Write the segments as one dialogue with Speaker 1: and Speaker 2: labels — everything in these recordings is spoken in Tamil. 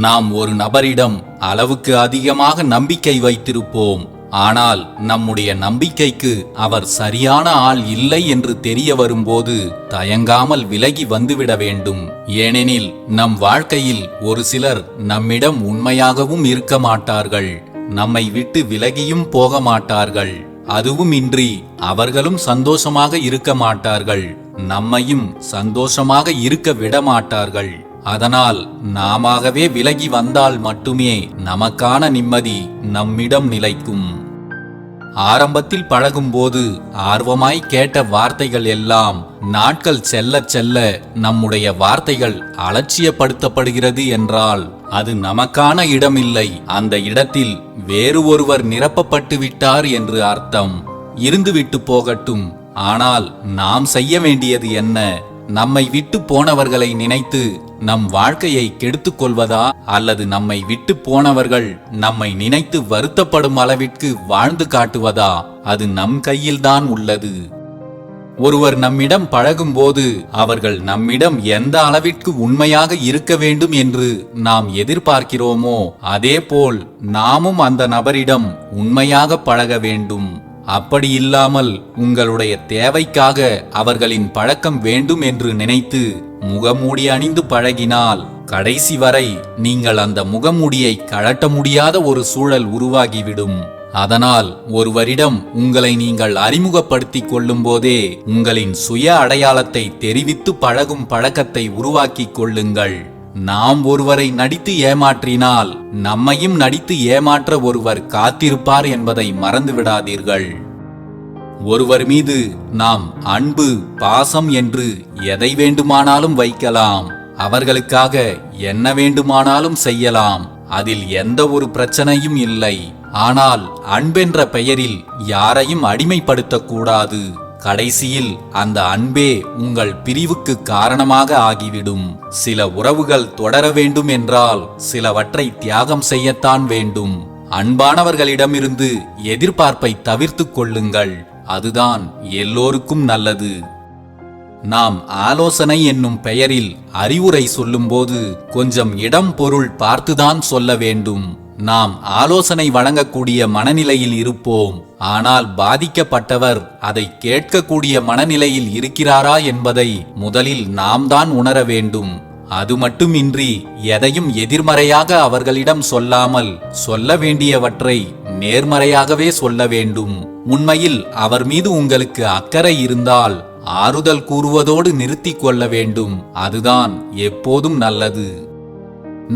Speaker 1: நாம் ஒரு நபரிடம் அளவுக்கு அதிகமாக நம்பிக்கை வைத்திருப்போம். ஆனால் நம்முடைய நம்பிக்கைக்கு அவர் சரியான ஆள் இல்லை என்று தெரிய வரும்போது தயங்காமல் விலகி வந்துவிட வேண்டும். ஏனெனில் நம் வாழ்க்கையில் ஒரு சிலர் நம்மிடம் உண்மையாகவும் இருக்க மாட்டார்கள், நம்மை விட்டு விலகியும் போக மாட்டார்கள். அதுவும் இன்றி அவர்களும் சந்தோஷமாக இருக்க மாட்டார்கள், நம்மையும் சந்தோஷமாக இருக்க விட மாட்டார்கள். அதனால் நாமாகவே விலகி வந்தால் மட்டுமே நமக்கான நிம்மதி நம்மிடம் நிலைக்கும். ஆரம்பத்தில் பழகும்போது ஆர்வமாய் கேட்ட வார்த்தைகள் எல்லாம் நாட்கள் செல்ல செல்ல நம்முடைய வார்த்தைகள் அலட்சியப்படுத்தப்படுகிறது என்றால் அது நமக்கான இடமில்லை, அந்த இடத்தில் வேறு ஒருவர் நிரப்பப்பட்டு விட்டார் என்று அர்த்தம். இருந்துவிட்டு போகட்டும். ஆனால் நாம் செய்ய வேண்டியது என்ன? நம்மை விட்டு போனவர்களை நினைத்து நம் வாழ்க்கையை கெடுத்துக் கொள்வதா, அல்லது நம்மை விட்டு போனவர்கள் நம்மை நினைத்து வருத்தப்படும் அளவிற்கு வாழ்ந்து காட்டுவதா? அது நம் கையில்தான் உள்ளது. ஒருவர் நம்மிடம் பழகும்போது அவர்கள் நம்மிடம் எந்த அளவிற்கு உண்மையாக இருக்க வேண்டும் என்று நாம் எதிர்பார்க்கிறோமோ அதேபோல் நாமும் அந்த நபரிடம் உண்மையாக பழக வேண்டும். அப்படி இல்லாமல் உங்களுடைய தேவைக்காக அவர்களின் பழக்கம் வேண்டும் என்று நினைத்து முகமூடி அணிந்து பழகினால் கடைசி வரை நீங்கள் அந்த முகமூடியை கழட்ட முடியாத ஒரு சூழல் உருவாகிவிடும். அதனால் ஒருவரிடம் உங்களை நீங்கள் அறிமுகப்படுத்திக் கொள்ளும் போதே உங்களின் சுய அடையாளத்தை தெரிவித்து பழகும் பழக்கத்தை உருவாக்கிக் கொள்ளுங்கள். நாம் ஒருவரை நடித்து ஏமாற்றினால் நம்மையும் நடித்து ஏமாற்ற ஒருவர் காத்திருப்பார் என்பதை மறந்துவிடாதீர்கள். ஒருவர் மீது நாம் அன்பு, பாசம் என்று எதை வேண்டுமானாலும் வைக்கலாம், அவர்களுக்காக என்ன வேண்டுமானாலும் செய்யலாம், அதில் எந்த ஒரு பிரச்சனையும் இல்லை. ஆனால் அன்பென்ற பெயரில் யாரையும் அடிமைப்படுத்தக்கூடாது. கடைசியில் அந்த அன்பே உங்கள் பிரிவுக்கு காரணமாக ஆகிவிடும். சில உறவுகள் தொடர வேண்டும் என்றால் சிலவற்றை தியாகம் செய்யத்தான் வேண்டும். அன்பானவர்களிடமிருந்து எதிர்பார்ப்பை தவிர்த்து கொள்ளுங்கள், அதுதான் எல்லோருக்கும் நல்லது. நாம் ஆலோசனை என்னும் பெயரில் அறிவுரை சொல்லும்போது கொஞ்சம் இடம் பொருள் பார்த்துதான் சொல்ல வேண்டும். நாம் ஆலோசனை வழங்கக்கூடிய மனநிலையில் இருப்போம், ஆனால் பாதிக்கப்பட்டவர் அதை கேட்கக்கூடிய மனநிலையில் இருக்கிறாரா என்பதை முதலில் நாம் தான் உணர வேண்டும். அது மட்டுமின்றி எதையும் எதிர்மறையாக அவர்களிடம் சொல்லாமல் சொல்ல வேண்டியவற்றை நேர்மறையாகவே சொல்ல வேண்டும். உண்மையில் அவர் மீது உங்களுக்கு அக்கறை இருந்தால் ஆறுதல் கூறுவதோடு நிறுத்திக் கொள்ள வேண்டும். அதுதான் எப்போதும் நல்லது.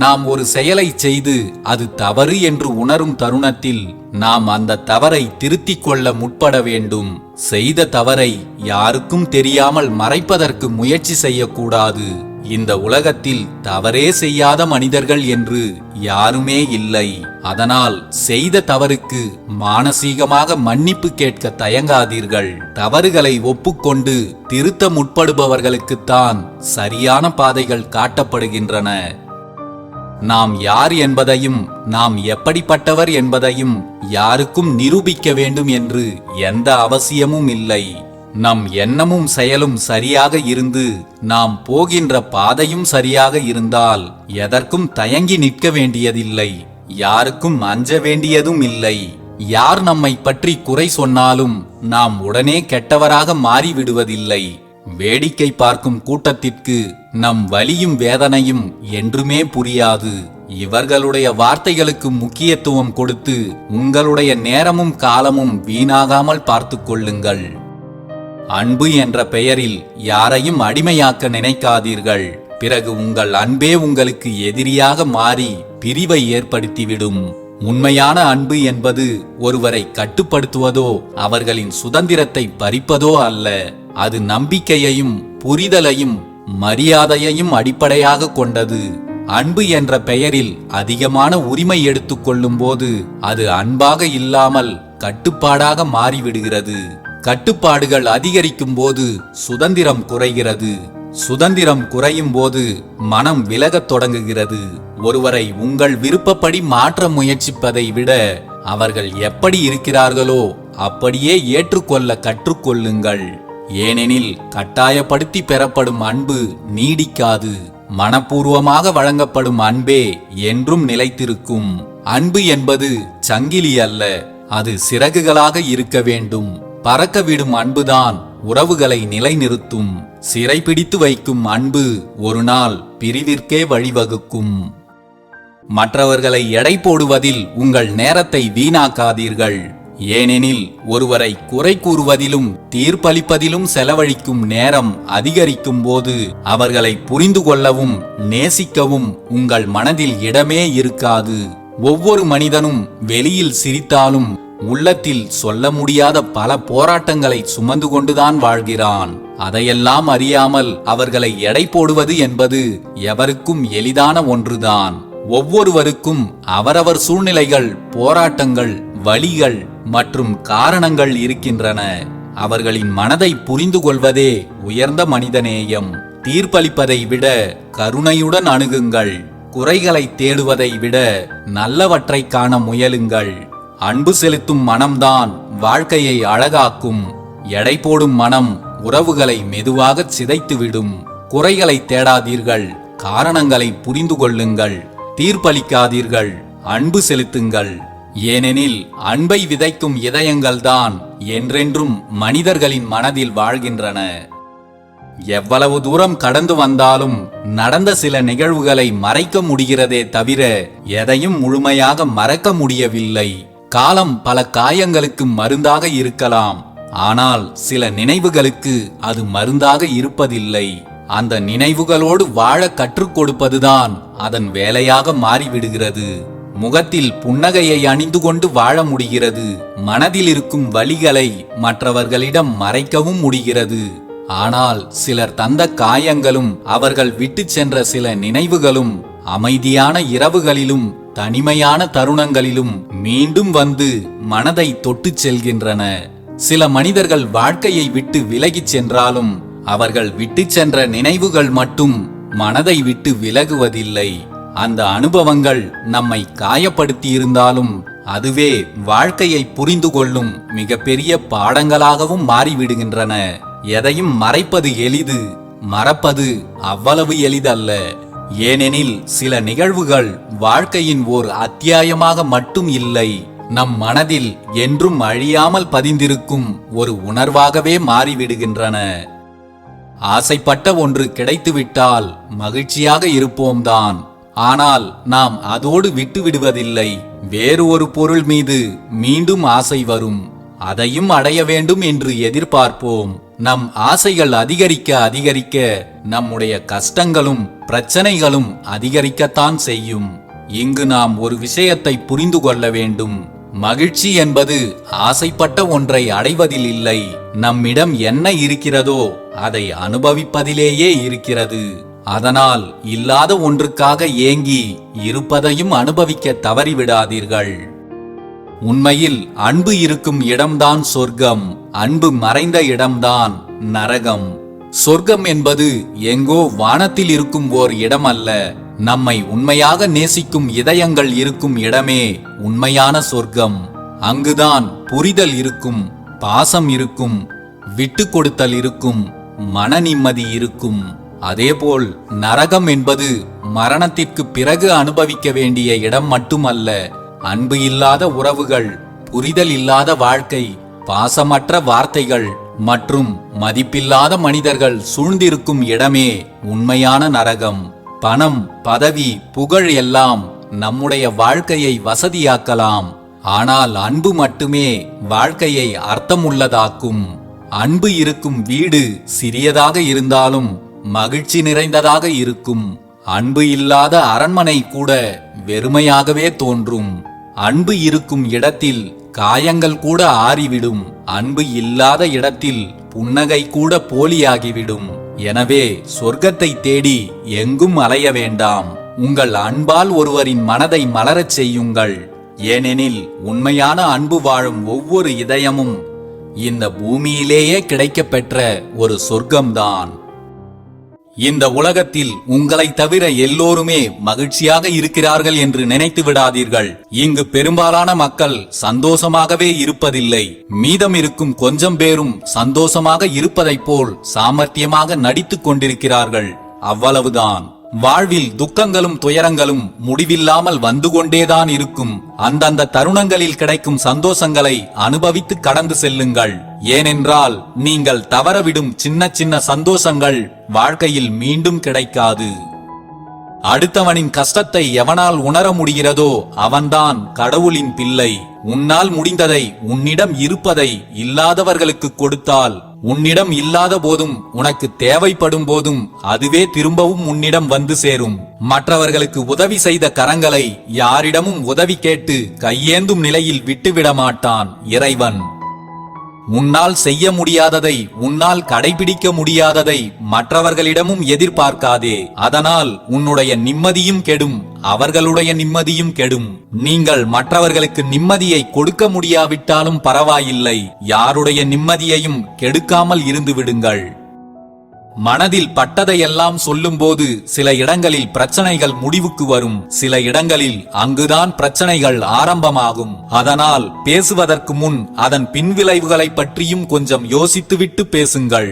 Speaker 1: நாம் ஒரு செயலை செய்து அது தவறு என்று உணரும் தருணத்தில் நாம் அந்த தவறை திருத்திக் கொள்ள முற்பட வேண்டும். செய்த தவறை யாருக்கும் தெரியாமல் மறைப்பதற்கு முயற்சி செய்யக்கூடாது. இந்த உலகத்தில் தவறே செய்யாத மனிதர்கள் என்று யாருமே இல்லை. அதனால் செய்த தவறுக்கு மானசீகமாக மன்னிப்பு கேட்க தயங்காதீர்கள். தவறுகளை ஒப்புக்கொண்டு திருத்த முற்படுபவர்களுக்குத்தான் சரியான பாதைகள் காட்டப்படுகின்றன. நாம் யார் என்பதையும் நாம் எப்படிப்பட்டவர் என்பதையும் யாருக்கும் நிரூபிக்க வேண்டும் என்று எந்த அவசியமும் இல்லை. நம் எண்ணமும் செயலும் சரியாக இருந்து நாம் போகின்ற பாதையும் சரியாக இருந்தால் எதற்கும் தயங்கி நிற்க வேண்டியதில்லை, யாருக்கும் அஞ்ச வேண்டியதும் இல்லை. யார் நம்மை பற்றி குறை சொன்னாலும் நாம் உடனே கெட்டவராக மாறிவிடுவதில்லை. வேடிக்கை பார்க்கும் கூட்டத்திற்கு நம் வலியும் வேதனையும் என்றுமே புரியாது. இவர்களுடைய வார்த்தைகளுக்கு முக்கியத்துவம் கொடுத்து உங்களுடைய நேரமும் காலமும் வீணாகாமல் பார்த்து கொள்ளுங்கள். அன்பு என்ற பெயரில் யாரையும் அடிமையாக்க நினைக்காதீர்கள். பிறகு உங்கள் அன்பே உங்களுக்கு எதிரியாக மாறி பிரிவை ஏற்படுத்திவிடும். உண்மையான அன்பு என்பது ஒருவரை கட்டுப்படுத்துவதோ அவர்களின் சுதந்திரத்தை பறிப்பதோ அல்ல. அது நம்பிக்கையையும் புரிதலையும் மரியாதையையும் அடிப்படையாக கொண்டது. அன்பு என்ற பெயரில் அதிகமான உரிமை எடுத்துக்கொள்ளும் போது அது அன்பாக இல்லாமல் கட்டுப்பாடாக மாறிவிடுகிறது. கட்டுப்பாடுகள் அதிகரிக்கும் போது சுதந்திரம் குறைகிறது. சுதந்திரம் குறையும் போது மனம் விலகத் தொடங்குகிறது. ஒருவரை உங்கள் விருப்பப்படி மாற்ற முயற்சிப்பதை விட அவர்கள் எப்படி இருக்கிறார்களோ அப்படியே ஏற்றுக்கொள்ள கற்றுக்கொள்ளுங்கள். ஏனெனில் கட்டாயப்படுத்தி பெறப்படும் அன்பு நீடிக்காது. மனப்பூர்வமாக வழங்கப்படும் அன்பே என்றும் நிலைத்திருக்கும். அன்பு என்பது சங்கிலி அல்ல, அது சிறகுகளாக இருக்க வேண்டும். பறக்க விடும் அன்புதான் உறவுகளை நிலைநிறுத்தும். சிறைபிடித்து வைக்கும் அன்பு ஒரு நாள் பிரிவிற்கே வழிவகுக்கும். மற்றவர்களை எடை போடுவதில் உங்கள் நேரத்தை வீணாக்காதீர்கள். ஏனெனில் ஒருவரை குறை கூறுவதிலும் தீர்ப்பளிப்பதிலும் செலவழிக்கும் நேரம் அதிகரிக்கும் போது அவர்களை புரிந்து கொள்ளவும் நேசிக்கவும் உங்கள் மனதில் இடமே இருக்காது. ஒவ்வொரு மனிதனும் வெளியில் சிரித்தாலும் உள்ளத்தில் சொல்ல முடியாத பல போராட்டங்களை சுமந்து கொண்டுதான் வாழ்கிறான். அதையெல்லாம் அறியாமல் அவர்களை எடை போடுவது என்பது எவருக்கும் எளிதான ஒன்றுதான். ஒவ்வொருவருக்கும் அவரவர் சூழ்நிலைகள், போராட்டங்கள், வழிகள் மற்றும் காரணங்கள் இருக்கின்றன. அவர்களின் மனதை புரிந்து கொள்வதே உயர்ந்த மனிதநேயம். தீர்ப்பளிப்பதை விட கருணையுடன் அணுகுங்கள். குறைகளை தேடுவதை விட நல்லவற்றை காண முயலுங்கள். அன்பு செலுத்தும் மனம்தான் வாழ்க்கையை அழகாக்கும். எடை போடும் மனம் உறவுகளை மெதுவாக சிதைத்துவிடும். குறைகளை தேடாதீர்கள், காரணங்களை புரிந்து கொள்ளுங்கள். தீர்ப்பளிக்காதீர்கள், அன்பு செலுத்துங்கள். ஏனெனில் அன்பை விதைக்கும் இதயங்கள்தான் என்றென்றும் மனிதர்களின் மனதில் வாழ்கின்றன. எவ்வளவு தூரம் கடந்து வந்தாலும் நடந்த சில நிகழ்வுகளை மறைக்க முடிகிறதே தவிர எதையும் முழுமையாக மறக்க முடியவில்லை. காலம் பல காயங்களுக்கு மருந்தாக இருக்கலாம், ஆனால் சில நினைவுகளுக்கு அது மருந்தாக இருப்பதில்லை. அந்த நினைவுகளோடு வாழ கற்றுக் கொடுப்பதுதான் அதன் வேலையாக மாறிவிடுகிறது. முகத்தில் புன்னகையை அணிந்து கொண்டு வாழ முடிகிறது. மனதில் இருக்கும் வலிகளை மற்றவர்களிடம் மறைக்கவும் முடிகிறது. ஆனால் சிலர் தந்த காயங்களும் அவர்கள் விட்டு சென்ற சில நினைவுகளும் அமைதியான இரவுகளிலும் தனிமையான தருணங்களிலும் மீண்டும் வந்து மனதை தொட்டு செல்கின்றன. சில மனிதர்கள் வாழ்க்கையை விட்டு விலகிச் சென்றாலும் அவர்கள் விட்டு சென்ற நினைவுகள் மட்டும் மனதை விட்டு விலகுவதில்லை. அந்த அனுபவங்கள் நம்மை காயப்படுத்தியிருந்தாலும் அதுவே வாழ்க்கையை புரிந்து கொள்ளும் மிகப்பெரிய பாடங்களாகவும் மாறிவிடுகின்றன. எதையும் மறைப்பது எளிது, மறப்பது அவ்வளவு எளிதல்ல. ஏனெனில் சில நிகழ்வுகள் வாழ்க்கையின் ஓர் அத்தியாயமாக மட்டும் இல்லை, நம் மனதில் என்றும் அழியாமல் பதிந்திருக்கும் ஒரு உணர்வாகவே மாறிவிடுகின்றன. ஆசைப்பட்ட ஒன்று கிடைத்துவிட்டால் மகிழ்ச்சியாக இருப்போம்தான். ஆனால் நாம் அதோடு விட்டு விடுவதில்லை. வேறு ஒரு பொருள் மீது மீண்டும் ஆசை வரும். அதையும் அடைய வேண்டும் என்று எதிர்பார்ப்போம். நம் ஆசைகள் அதிகரிக்க அதிகரிக்க நம்முடைய கஷ்டங்களும் பிரச்சனைகளும் அதிகரிக்கத்தான் செய்யும். இங்கு நாம் ஒரு விஷயத்தை புரிந்து கொள்ள வேண்டும். மகிழ்ச்சி என்பது ஆசைப்பட்ட ஒன்றை அடைவதில் இல்லை, நம்மிடம் என்ன இருக்கிறதோ அதை அனுபவிப்பதிலேயே இருக்கிறது. அதனால் இல்லாத ஒன்றுக்காக ஏங்கி இருப்பதையும் அனுபவிக்க தவறிவிடாதீர்கள். உண்மையில் அன்பு இருக்கும் இடம்தான் சொர்க்கம், அன்பு மறைந்த இடம்தான் நரகம். சொர்க்கம் என்பது எங்கோ வானத்தில் இருக்கும் ஓர் இடம் அல்ல, நம்மை உண்மையாக நேசிக்கும் இதயங்கள் இருக்கும் இடமே உண்மையான சொர்க்கம். அங்குதான் புரிதல் இருக்கும், பாசம் இருக்கும், விட்டு கொடுத்தல் இருக்கும், மன நிம்மதி இருக்கும். அதேபோல் நரகம் என்பது மரணத்திற்கு பிறகு அனுபவிக்க வேண்டிய இடம் மட்டுமல்ல. அன்பு இல்லாத உறவுகள், புரிதல் இல்லாத வாழ்க்கை, பாசமற்ற வார்த்தைகள் மற்றும் மதிப்பில்லாத மனிதர்கள் சூழ்ந்திருக்கும் இடமே உண்மையான நரகம். பணம், பதவி, புகழ் எல்லாம் நம்முடைய வாழ்க்கையை வசதியாக்கலாம். ஆனால் அன்பு மட்டுமே வாழ்க்கையை அர்த்தமுள்ளதாக்கும். அன்பு இருக்கும் வீடு சிறியதாக இருந்தாலும் மகிழ்ச்சி நிறைந்ததாக இருக்கும். அன்பு இல்லாத அரண்மனை கூட வெறுமையாகவே தோன்றும். அன்பு இருக்கும் இடத்தில் காயங்கள் கூட ஆறிவிடும். அன்பு இல்லாத இடத்தில் புன்னகை கூட போலியாகிவிடும். எனவே சொர்க்கத்தை தேடி எங்கும் அலைய வேண்டாம். உங்கள் அன்பால் ஒருவரின் மனதை மலரச் செய்யுங்கள். ஏனெனில் உண்மையான அன்பு வாழும் ஒவ்வொரு இதயமும் இந்த பூமியிலேயே கிடைக்கப்பெற்ற ஒரு சொர்க்கம்தான். இந்த உலகத்தில் உங்களை தவிர எல்லோருமே மகிழ்ச்சியாக இருக்கிறார்கள் என்று நினைத்து விடாதீர்கள். இங்கு பெரும்பாலான மக்கள் சந்தோஷமாகவே இருப்பதில்லை. மீதம் இருக்கும் கொஞ்சம் பேரும் சந்தோஷமாக இருப்பதைப் போல் சாமர்த்தியமாக நடித்துக் கொண்டிருக்கிறார்கள். அவ்வளவுதான். வாழ்வில் துக்கங்களும் துயரங்களும் முடிவில்லாமல் வந்து கொண்டேதான் இருக்கும். அந்தந்த தருணங்களில் கிடைக்கும் சந்தோஷங்களை அனுபவித்து கடந்து செல்லுங்கள். ஏனென்றால் நீங்கள் தவறவிடும் சின்ன சின்ன சந்தோஷங்கள் வாழ்க்கையில் மீண்டும் கிடைக்காது. அடுத்தவனின் கஷ்டத்தை எவனால் உணர முடிகிறதோ அவன்தான் கடவுளின் பிள்ளை. உன்னால் முடிந்ததை, உன்னிடம் இருப்பதை இல்லாதவர்களுக்கு கொடுத்தால், உன்னிடம் இல்லாத போதும் உனக்கு தேவைப்படும் போதும் அதுவே திரும்பவும் உன்னிடம் வந்து சேரும். மற்றவர்களுக்கு உதவி செய்த கரங்களை யாரிடமும் உதவி கேட்டு கையேந்தும் நிலையில் விட்டுவிட மாட்டான் இறைவன். உன்னால் செய்ய முடியாததை, உன்னால் கடைபிடிக்க முடியாததை மற்றவர்களிடமும் எதிர்பார்க்காதே. அதனால் உன்னுடைய நிம்மதியும் கெடும், அவர்களுடைய நிம்மதியும் கெடும். நீங்கள் மற்றவர்களுக்கு நிம்மதியை கொடுக்க முடியாவிட்டாலும் பரவாயில்லை, யாருடைய நிம்மதியையும் கெடுக்காமல் இருந்து விடுங்கள். மனதில் பட்டதையெல்லாம் சொல்லும்போது சில இடங்களில் பிரச்சனைகள் முடிவுக்கு வரும், சில இடங்களில் அங்குதான் பிரச்சனைகள் ஆரம்பமாகும். அதனால் பேசுவதற்கு முன் அதன் பின்விளைவுகளை பற்றியும் கொஞ்சம் யோசித்துவிட்டு பேசுங்கள்.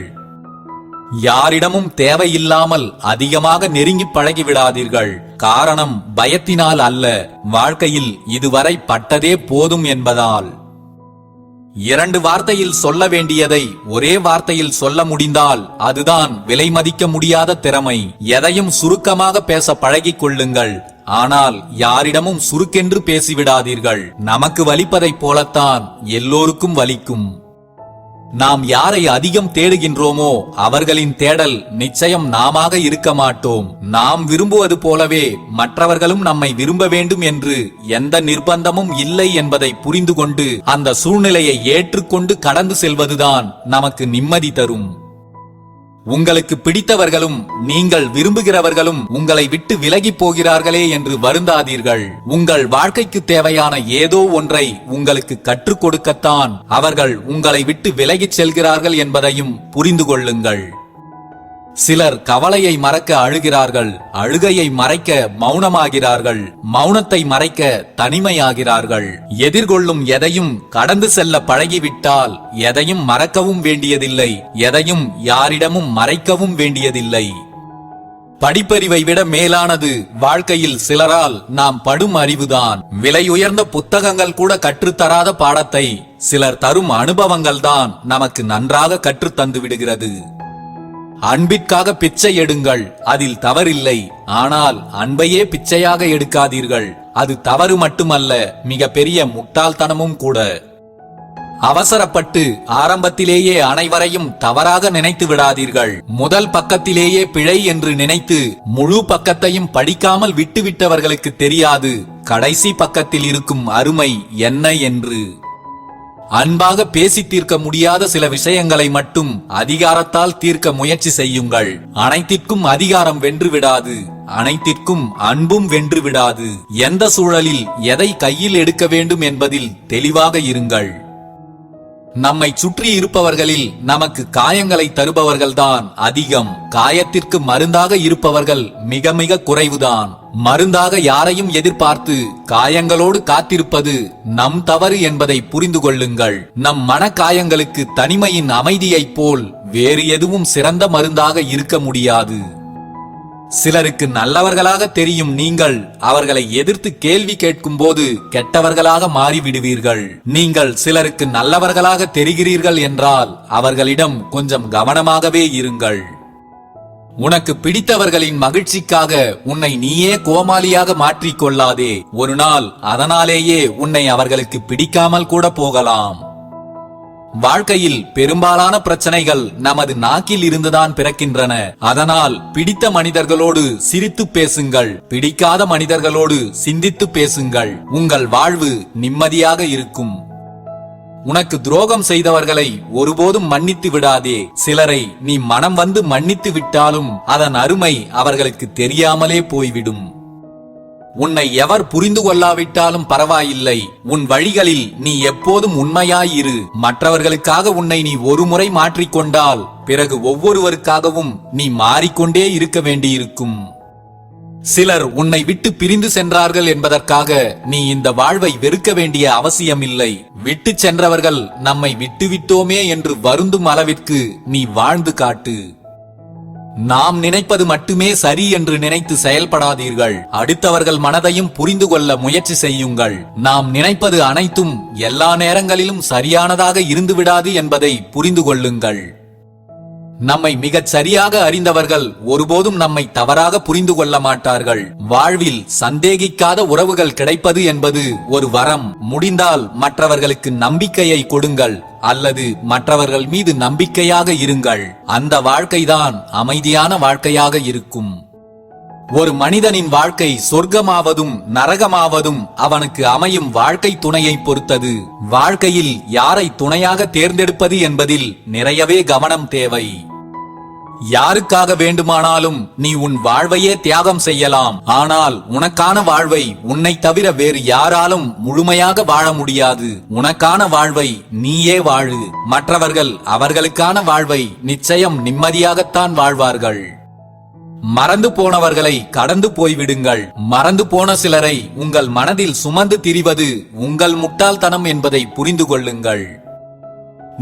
Speaker 1: யாரிடமும் தேவையில்லாமல் அதிகமாக நெருங்கி பழகிவிடாதீர்கள். காரணம் பயத்தினால் அல்ல, வாழ்க்கையில் இதுவரை பட்டதே போதும் என்பதால். 2 வார்த்தையில் சொல்ல வேண்டியதை ஒரே வார்த்தையில் சொல்ல முடிந்தால் அதுதான் விலை மதிக்க முடியாத திறமை. எதையும் சுருக்கமாக பேச பழகிக் கொள்ளுங்கள். ஆனால் யாரிடமும் சுருக்கென்று பேசிவிடாதீர்கள். நமக்கு வலிப்பதைப் போலத்தான் எல்லோருக்கும் வலிக்கும். நாம் யாரை அதிகம் தேடுகின்றோமோ அவர்களின் தேடல் நிச்சயம் நாமாக இருக்க மாட்டோம். நாம் விரும்புவது போலவே மற்றவர்களும் நம்மை விரும்ப வேண்டும் என்று எந்த நிர்பந்தமும் இல்லை என்பதை புரிந்து கொண்டு அந்த சூழ்நிலையை ஏற்றுக்கொண்டு கடந்து செல்வதுதான் நமக்கு நிம்மதி தரும். உங்களுக்கு பிடித்தவர்களும் நீங்கள் விரும்புகிறவர்களும் உங்களை விட்டு விலகி போகிறார்களே என்று வருந்தாதீர்கள். உங்கள் வாழ்க்கைக்கு தேவையான ஏதோ ஒன்றை உங்களுக்கு கற்றுக் கொடுக்கத்தான் அவர்கள் உங்களை விட்டு விலகிச் செல்கிறார்கள் என்பதையும் புரிந்து கொள்ளுங்கள். சிலர் கவலையை மறக்க அழுகிறார்கள், அழுகையை மறைக்க மௌனமாகிறார்கள், மௌனத்தை மறைக்க தனிமையாகிறார்கள். எதிர்கொள்ளும் எதையும் கடந்து செல்ல பழகிவிட்டால் எதையும் மறக்கவும் வேண்டியதில்லை, எதையும் யாரிடமும் மறைக்கவும் வேண்டியதில்லை. படிப்பறிவை விட மேலானது வாழ்க்கையில் சிலரால் நாம் படும் அறிவுதான். விலை உயர்ந்த புத்தகங்கள் கூட கற்றுத்தராத பாடத்தை சிலர் தரும் அனுபவங்கள்தான் நமக்கு நன்றாக கற்றுத்தந்து விடுகிறது. அன்பிற்காக பிச்சை எடுங்கள், அதில் தவறில்லை. ஆனால் அன்பையே பிச்சையாக எடுக்காதீர்கள், அது தவறு மட்டுமல்ல, மிக பெரிய முட்டாள்தனமும் கூட. அவசரப்பட்டு ஆரம்பத்திலேயே அனைவரையும் தவறாக நினைத்து விடாதீர்கள். முதல் பக்கத்திலேயே பிழை என்று நினைத்து முழு பக்கத்தையும் படிக்காமல் விட்டுவிட்டவர்களுக்கு தெரியாது கடைசி பக்கத்தில் இருக்கும் அருமை என்ன என்று. அன்பாக பேசி தீர்க்க முடியாத சில விஷயங்களை மட்டும் அதிகாரத்தால் தீர்க்க முயற்சி செய்யுங்கள். அனைத்திற்கும் அதிகாரம் வென்று விடாது, அனைத்திற்கும் அன்பும் வென்று விடாது. எந்த சூழலில் எதை கையில் எடுக்க வேண்டும் என்பதில் தெளிவாக இருங்கள். நம்மை சுற்றி இருப்பவர்களில் நமக்கு காயங்களை தருபவர்கள்தான் அதிகம். காயத்திற்கு மருந்தாக இருப்பவர்கள் மிக மிக குறைவுதான். மருந்தாக யாரையும் எதிர்பார்த்து காயங்களோடு காத்திருப்பது நம் தவறு என்பதை புரிந்து கொள்ளுங்கள். நம் மன காயங்களுக்கு தனிமையின் அமைதியைப் போல் வேறு எதுவும் சிறந்த மருந்தாக இருக்க முடியாது. சிலருக்கு நல்லவர்களாக தெரியும் நீங்கள் அவர்களை எதிர்த்து கேள்வி கேட்கும் போது கெட்டவர்களாக மாறிவிடுவீர்கள். நீங்கள் சிலருக்கு நல்லவர்களாக தெரிகிறீர்கள் என்றால் அவர்களிடம் கொஞ்சம் கவனமாகவே இருங்கள். உனக்கு பிடித்தவர்களின் மகிழ்ச்சிக்காக உன்னை நீயே கோமாளியாக மாற்றிக்கொள்ளாதே. ஒரு நாள் அதனாலேயே உன்னை அவர்களுக்கு பிடிக்காமல் கூட போகலாம். வாழ்க்கையில் பெரும்பாலான பிரச்சனைகள் நமது நாக்கில் இருந்துதான் பிறக்கின்றன. அதனால் பிடித்த மனிதர்களோடு சிரித்து பேசுங்கள், பிடிக்காத மனிதர்களோடு சிந்தித்து பேசுங்கள். உங்கள் வாழ்வு நிம்மதியாக இருக்கும். உனக்கு துரோகம் செய்தவர்களை ஒருபோதும் மன்னித்து விடாதே. சிலரை நீ மனம் வந்து மன்னித்து விட்டாலும் அதன் அருமை அவர்களுக்கு தெரியாமலே போய்விடும். உன்னை எவர் புரிந்து கொள்ளாவிட்டாலும் பரவாயில்லை, உன் வழிகளில் நீ எப்போதும் உண்மையாயிரு. மற்றவர்களுக்காக உன்னை நீ ஒருமுறை மாற்றிக்கொண்டால் பிறகு ஒவ்வொருவருக்காகவும் நீ மாறிக்கொண்டே இருக்க வேண்டியிருக்கும். சிலர் உன்னை விட்டு பிரிந்து சென்றார்கள் என்பதற்காக நீ இந்த வாழ்வை வெறுக்க வேண்டிய அவசியமில்லை. விட்டு சென்றவர்கள் நம்மை விட்டுவிட்டோமே என்று வருந்தும் அளவிற்கு நீ வாழ்ந்து காட்டு. நாம் நினைப்பது மட்டுமே சரி என்று நினைத்து செயல்படாதீர்கள். அடுத்தவர்கள் மனதையும் புரிந்து கொள்ள முயற்சி செய்யுங்கள். நாம் நினைப்பது அனைத்தும் எல்லா நேரங்களிலும் சரியானதாக இருந்துவிடாது என்பதை புரிந்து கொள்ளுங்கள். நம்மை மிகச் சரியாக அறிந்தவர்கள் ஒருபோதும் நம்மை தவறாக புரிந்து கொள்ள மாட்டார்கள். வாழ்வில் சந்தேகிக்காத உறவுகள் கிடைப்பது என்பது ஒரு வரம். முடிந்தால் மற்றவர்களுக்கு நம்பிக்கையை கொடுங்கள், அல்லது மற்றவர்கள் மீது நம்பிக்கையாக இருங்கள். அந்த வாழ்க்கைதான் அமைதியான வாழ்க்கையாக இருக்கும். ஒரு மனிதனின் வாழ்க்கை சொர்க்கமாவதும் நரகமாவதும் அவனுக்கு அமையும் வாழ்க்கை துணையை பொறுத்தது. வாழ்க்கையில் யாரை துணையாக தேர்ந்தெடுப்பது என்பதில் நிறையவே கவனம் தேவை. யாருக்காக வேண்டுமானாலும் நீ உன் வாழ்வையே தியாகம் செய்யலாம். ஆனால் உனக்கான வாழ்வை உன்னை தவிர வேறு யாராலும் முழுமையாக வாழ முடியாது. உனக்கான வாழ்வை நீயே வாழு. மற்றவர்கள் அவர்களுக்கான வாழ்வை நிச்சயம் நிம்மதியாகத்தான் வாழ்வார்கள். மறந்து போனவர்களை கடந்து போய்விடுங்கள். மறந்து போன சிலரை உங்கள் மனதில் சுமந்து திரிவது உங்கள் முட்டாள்தனம் என்பதை புரிந்து கொள்ளுங்கள்.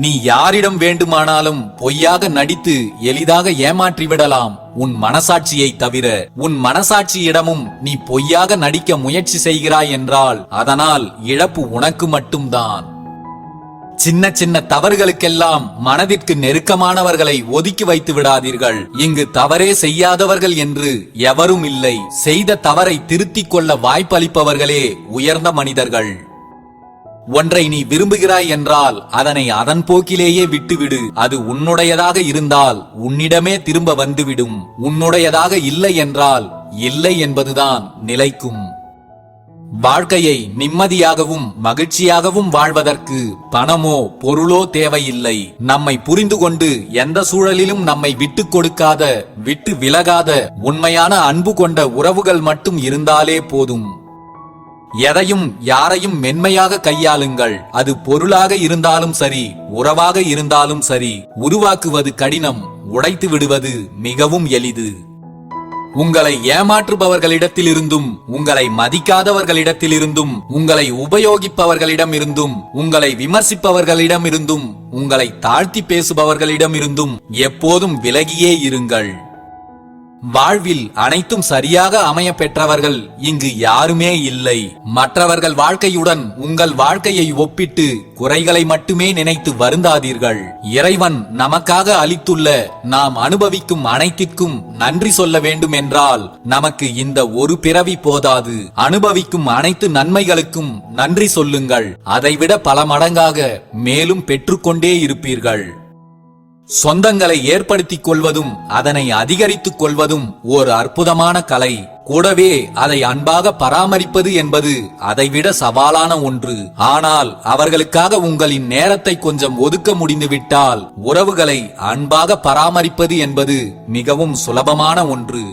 Speaker 1: நீ யாரிடம் வேண்டுமானாலும் பொய்யாக நடித்து எளிதாக ஏமாற்றிவிடலாம், உன் மனசாட்சியை தவிர. உன் மனசாட்சியிடமும் நீ பொய்யாக நடிக்க முயற்சி செய்கிறாய் என்றால் அதனால் இழப்பு உனக்கு மட்டும்தான். சின்ன சின்ன தவறுகளுக்கெல்லாம் மனதிற்கு நெருக்கமானவர்களை ஒதுக்கி வைத்து விடாதீர்கள். இங்கு தவறே செய்யாதவர்கள் என்று எவரும் இல்லை. செய்த தவறை திருத்திக் கொள்ள வாய்ப்பளிப்பவர்களே உயர்ந்த மனிதர்கள். ஒன்றை நீ விரும்புகிறாய் என்றால் அதனை அதன் போக்கிலேயே விட்டுவிடு. அது உன்னுடையதாக இருந்தால் உன்னிடமே திரும்ப வந்துவிடும். உன்னுடையதாக இல்லை என்றால் இல்லை என்பதுதான் நிலைக்கும். வாழ்க்கையை நிம்மதியாகவும் மகிழ்ச்சியாகவும் வாழ்வதற்கு பணமோ பொருளோ தேவையில்லை. நம்மை புரிந்து கொண்டு எந்த சூழலிலும் நம்மை விட்டு கொடுக்காத, விட்டு விலகாத உண்மையான அன்பு கொண்ட உறவுகள் மட்டும் இருந்தாலே போதும். எதையும் யாரையும் மென்மையாக கையாளுங்கள். அது பொருளாக இருந்தாலும் சரி, உறவாக இருந்தாலும் சரி. உருவாக்குவது கடினம், உடைத்து விடுவது மிகவும் எளிது. உங்களை ஏமாற்றுபவர்களிடத்திலிருந்தும், உங்களை மதிக்காதவர்களிடத்திலிருந்தும், உங்களை உபயோகிப்பவர்களிடமிருந்தும், உங்களை விமர்சிப்பவர்களிடமிருந்தும், உங்களை தாழ்த்தி பேசுபவர்களிடமிருந்தும் எப்போதும் விலகியே இருங்கள். வாழ்வில் அனைத்தும் சரியாக அமைய பெற்றவர்கள் இங்கு யாருமே இல்லை. மற்றவர்கள் வாழ்க்கையுடன் உங்கள் வாழ்க்கையை ஒப்பிட்டு குறைகளை மட்டுமே நினைத்து வருந்தாதீர்கள். இறைவன் நமக்காக அளித்துள்ள நாம் அனுபவிக்கும் அனைத்திற்கும் நன்றி சொல்ல வேண்டும் என்றால் நமக்கு இந்த ஒரு பிறவி போதாது. அனுபவிக்கும் அனைத்து நன்மைகளுக்கும் நன்றி சொல்லுங்கள். அதைவிட பல மடங்காக மேலும் பெற்றுக்கொண்டே இருப்பீர்கள். சொந்தங்களை ஏற்படுத்திக் கொள்வதும் அதனை அதிகரித்துக் கொள்வதும் ஒரு அற்புதமான கலை. கூடவே அதை அன்பாக பராமரிப்பது என்பது அதைவிட சவாலான ஒன்று. ஆனால் அவர்களுக்காக உங்களின் நேரத்தை கொஞ்சம் ஒதுக்க முடிந்துவிட்டால் உறவுகளை அன்பாக பராமரிப்பது என்பது மிகவும் சுலபமான ஒன்று.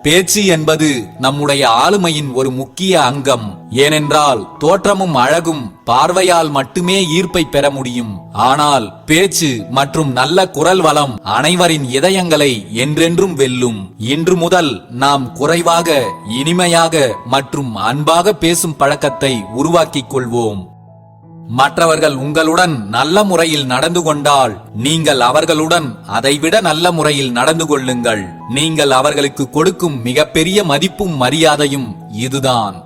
Speaker 1: பேச்சு என்பது நம்முடைய ஆளுமையின் ஒரு முக்கிய அங்கம். ஏனென்றால் தோற்றமும் அழகும் பார்வையால் மட்டுமே ஈர்ப்பை பெற முடியும். ஆனால் பேச்சு மற்றும் நல்ல குரல் வளம் அனைவரின் இதயங்களை என்றென்றும் வெல்லும். இன்று முதல் நாம் குறைவாக, இனிமையாக மற்றும் அன்பாக பேசும் பழக்கத்தை உருவாக்கிக் கொள்வோம். மற்றவர்கள் உங்களுடன் நல்ல முறையில் நடந்து கொண்டால் நீங்கள் அவர்களுடன் அதைவிட நல்ல முறையில் நடந்து கொள்ளுங்கள். நீங்கள் அவர்களுக்கு கொடுக்கும் மிகப்பெரிய மதிப்பும் மரியாதையும் இதுதான்.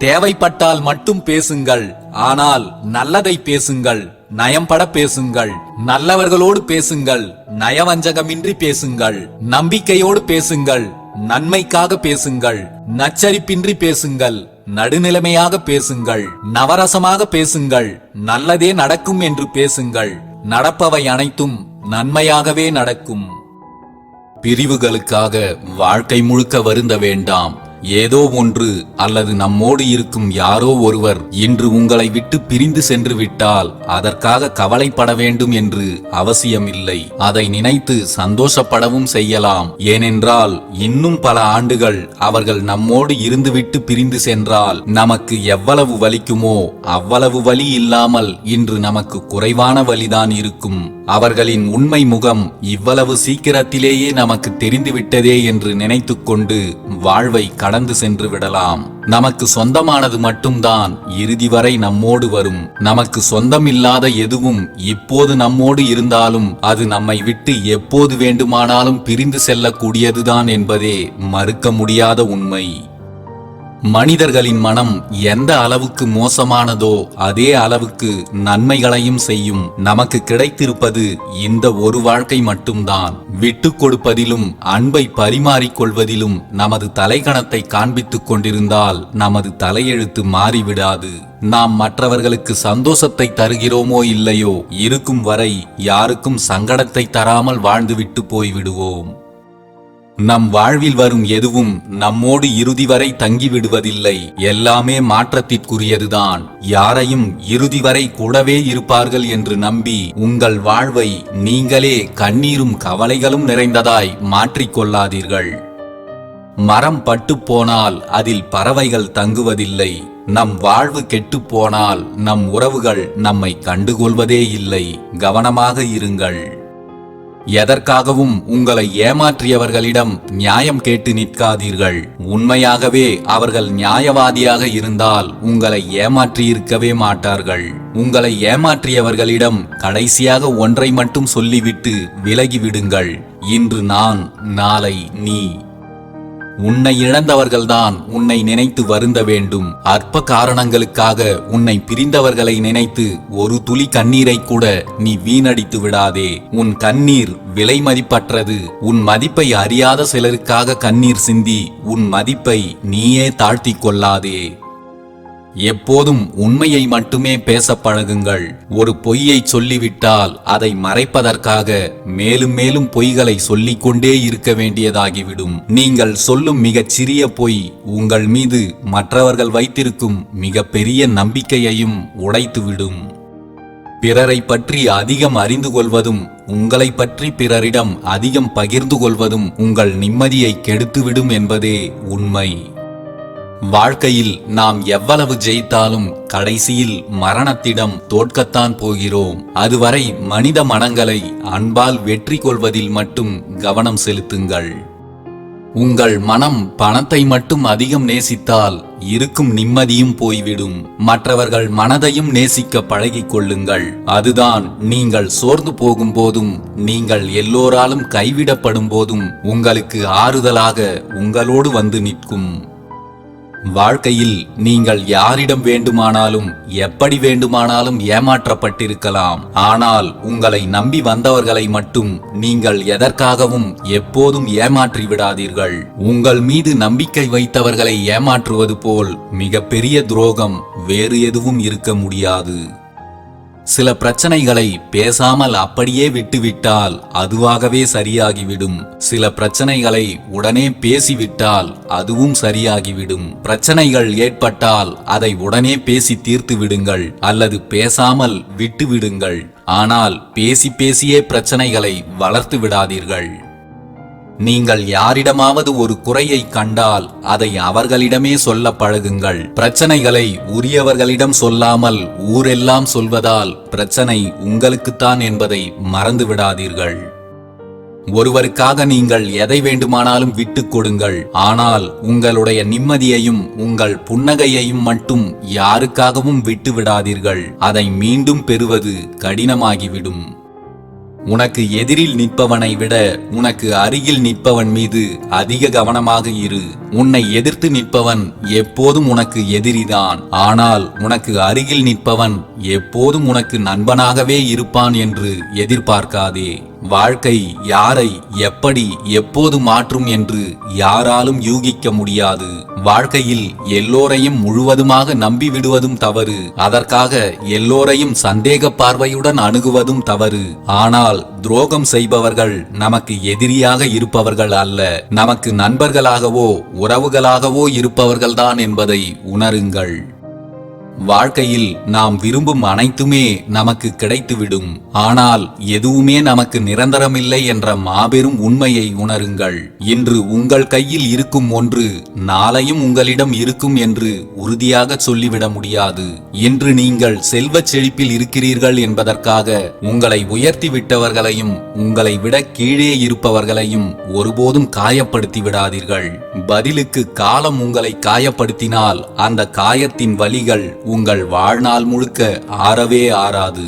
Speaker 1: தேவைப்பட்டால் மட்டும் பேசுங்கள், ஆனால் நல்லதை பேசுங்கள். நயம்பட பேசுங்கள். நல்லவர்களோடு பேசுங்கள். நயவஞ்சகமின்றி பேசுங்கள். நம்பிக்கையோடு பேசுங்கள். நன்மைக்காக பேசுங்கள். நச்சரிப்பின்றி பேசுங்கள். நடுநிலைமையாக பேசுங்கள். நவரசமாக பேசுங்கள். நல்லதே நடக்கும் என்று பேசுங்கள். நடப்பவை அனைத்தும் நன்மையாகவே நடக்கும். பிரிவுகளுக்காக வாழ்க்கை முழுக்க வருந்த வேண்டாம். ஏதோ ஒன்று அல்லது நம்மோடு இருக்கும் யாரோ ஒருவர் இன்று உங்களை விட்டு பிரிந்து சென்று விட்டால் அதற்காக கவலைப்பட வேண்டும் என்று அவசியமில்லை. அதை நினைத்து சந்தோஷப்படவும் செய்யலாம். ஏனென்றால் இன்னும் பல ஆண்டுகள் அவர்கள் நம்மோடு இருந்துவிட்டு பிரிந்து சென்றால் நமக்கு எவ்வளவு வலிக்குமோ அவ்வளவு வலி இல்லாமல் இன்று நமக்கு குறைவான வலிதான் இருக்கும். அவர்களின் உண்மை முகம் இவ்வளவு சீக்கிரத்திலேயே நமக்கு தெரிந்துவிட்டதே என்று நினைத்துக் கொண்டு வாழ்வை கடந்து சென்று விடலாம். நமக்கு சொந்தமானது மட்டும்தான் இறுதி வரை நம்மோடு வரும். நமக்கு சொந்தமில்லாத எதுவும் இப்போது நம்மோடு இருந்தாலும் அது நம்மை விட்டு எப்போது வேண்டுமானாலும் பிரிந்து செல்லக்கூடியதுதான் என்பதே மறுக்க முடியாத உண்மை. மனிதர்களின் மனம் எந்த அளவுக்கு மோசமானதோ அதே அளவுக்கு நன்மைகளையும் செய்யும். நமக்கு கிடைத்திருப்பது இந்த ஒரு வாழ்க்கை மட்டும்தான். விட்டு கொடுப்பதிலும் அன்பை பரிமாறிக்கொள்வதிலும் நமது தலைக்கணத்தை காண்பித்துக் கொண்டிருந்தால் நமது தலையெழுத்து மாறிவிடாது. நாம் மற்றவர்களுக்கு சந்தோஷத்தை தருகிறோமோ இல்லையோ, இருக்கும் வரை யாருக்கும் சங்கடத்தை தராமல் வாழ்ந்துவிட்டு போய்விடுவோம். நம் வாழ்வில் வரும் எதுவும் நம்மோடு இறுதி வரை தங்கிவிடுவதில்லை. எல்லாமே மாற்றத்திற்குரியதுதான். யாரையும் இறுதி வரை கூடவே இருப்பார்கள் என்று நம்பி உங்கள் வாழ்வை நீங்களே கண்ணீரும் கவலைகளும் நிறைந்ததாய் மாற்றிக்கொள்ளாதீர்கள். மரம் பட்டு போனால் அதில் பறவைகள் தங்குவதில்லை. நம் வாழ்வு கெட்டுப் போனால் நம் உறவுகள் நம்மை கண்டுகொள்வதே இல்லை. கவனமாக இருங்கள். எதற்காகவும் உங்களை ஏமாற்றியவர்களிடம் நியாயம் கேட்டு நிற்காதீர்கள். உண்மையாகவே அவர்கள் நியாயவாதியாக இருந்தால் உங்களை ஏமாற்றியிருக்கவே மாட்டார்கள். உங்களை ஏமாற்றியவர்களிடம் கடைசியாக ஒன்றை மட்டும் சொல்லிவிட்டு விலகிவிடுங்கள். இன்று நான், நாளை நீ. உன்னை இழந்தவர்கள்தான் உன்னை நினைத்து வருந்த வேண்டும். அற்ப காரணங்களுக்காக உன்னை பிரிந்தவர்களை நினைத்து ஒரு துளி கண்ணீரை கூட நீ வீணடித்து விடாதே. உன் கண்ணீர் விலை மதிப்பற்றது. உன் மதிப்பை அறியாத சிலருக்காக கண்ணீர் சிந்தி உன் மதிப்பை நீயே தாழ்த்திக் கொள்ளாதே. எப்போதும் உண்மையை மட்டுமே பேச பழகுங்கள். ஒரு பொய்யை சொல்லிவிட்டால் அதை மறைப்பதற்காக மேலும் மேலும் பொய்களை சொல்லிக்கொண்டே இருக்க வேண்டியதாகிவிடும். நீங்கள் சொல்லும் மிகச் சிறிய பொய் உங்கள் மீது மற்றவர்கள் வைத்திருக்கும் மிகப்பெரிய நம்பிக்கையையும் உடைத்துவிடும். பிறரை பற்றி அதிகம் அறிந்து கொள்வதும் உங்களை பற்றி பிறரிடம் அதிகம் பகிர்ந்து கொள்வதும் உங்கள் நிம்மதியை கெடுத்துவிடும் என்பதே உண்மை. வாழ்க்கையில் நாம் எவ்வளவு ஜெயித்தாலும் கடைசியில் மரணத்திடம் தோற்கத்தான் போகிறோம். அதுவரை மனித மனங்களை அன்பால் வெற்றி கொள்வதில் மட்டும் கவனம் செலுத்துங்கள். உங்கள் மனம் பணத்தை மட்டும் அதிகம் நேசித்தால் இருக்கும் நிம்மதியும் போய்விடும். மற்றவர்கள் மனதையும் நேசிக்க பழகிக் கொள்ளுங்கள். அதுதான் நீங்கள் சோர்ந்து போகும் போதும் நீங்கள் எல்லோராலும் கைவிடப்படும் போதும் உங்களுக்கு ஆறுதலாக உங்களோடு வந்து நிற்கும். வாழ்க்கையில் நீங்கள் யாரிடம் வேண்டுமானாலும் எப்படி வேண்டுமானாலும் ஏமாற்றப்பட்டிருக்கலாம். ஆனால் உங்களை நம்பி வந்தவர்களை மட்டும் நீங்கள் எதற்காகவும் எப்போதும் ஏமாற்றி விடாதீர்கள். உங்கள் மீது நம்பிக்கை வைத்தவர்களை ஏமாற்றுவது போல் மிகப்பெரிய துரோகம் வேறு எதுவும் இருக்க முடியாது. சில பிரச்சனைகளை பேசாமல் அப்படியே விட்டுவிட்டால் அதுவாகவே சரியாகிவிடும். சில பிரச்சனைகளை உடனே பேசிவிட்டால் அதுவும் சரியாகிவிடும். பிரச்சனைகள் ஏற்பட்டால் அதை உடனே பேசி தீர்த்து விடுங்கள் அல்லது பேசாமல் விட்டு விடுங்கள். ஆனால் பேசி பேசியே பிரச்சனைகளை வளர்த்து விடாதீர்கள். நீங்கள் யாரிடமாவது ஒரு குறையை கண்டால் அதை அவர்களிடமே சொல்ல பழகுங்கள். பிரச்சனைகளை உரியவர்களிடம் சொல்லாமல் ஊரெல்லாம் சொல்வதால் பிரச்சனை உங்களுக்குத்தான் என்பதை மறந்து விடாதீர்கள். ஒருவருக்காக நீங்கள் எதை வேண்டுமானாலும் விட்டுக் கொடுங்கள். ஆனால் உங்களுடைய நிம்மதியையும் உங்கள் புன்னகையையும் மட்டும் யாருக்காகவும் விட்டு விடாதீர்கள். அதை மீண்டும் பெறுவது கடினமாகிவிடும். உனக்கு எதிரில் நிற்பவனை விட உனக்கு அருகில் நிற்பவன் மீது அதிக கவனமாக இரு. உன்னை எதிர்த்து நிற்பவன் எப்போதும் உனக்கு எதிரிதான். ஆனால் உனக்கு அருகில் நிற்பவன் எப்போதும் உனக்கு நண்பனாகவே இருப்பான் என்று எதிர்பார்க்காதே. வாழ்க்கை யாரை எப்படி எப்போது மாற்றும் என்று யாராலும் யூகிக்க முடியாது. வாழ்க்கையில் எல்லோரையும் முழுவதுமாக நம்பி விடுவதும் தவறு. அதற்காக எல்லோரையும் சந்தேக பார்வையுடன் அணுகுவதும் தவறு. ஆனால் துரோகம் செய்பவர்கள் நமக்கு எதிரியாக இருப்பவர்கள் அல்ல, நமக்கு நண்பர்களாகவோ உறவுகளாகவோ இருப்பவர்கள்தான் என்பதை உணருங்கள். வாழ்க்கையில் நாம் விரும்பும் அனைத்துமே நமக்கு கிடைத்துவிடும். ஆனால் எதுவுமே நமக்கு நிரந்தரமில்லை என்ற மாபெரும் உண்மையை உணருங்கள். இன்று உங்கள் கையில் இருக்கும் ஒன்று நாளையும் உங்களிடம் இருக்கும் என்று உறுதியாக சொல்லிவிட முடியாது. இன்று நீங்கள் செல்வச் செழிப்பில் இருக்கிறீர்கள் என்பதற்காக உங்களை உயர்த்தி விட்டவர்களையும் உங்களை விட கீழே இருப்பவர்களையும் ஒருபோதும் காயப்படுத்தி விடாதீர்கள். பதிலுக்கு காலம் உங்களை காயப்படுத்தினால் அந்த காயத்தின் வலிகள் உங்கள் வாழ்நாள் முழுக்க ஆறவே ஆறாது.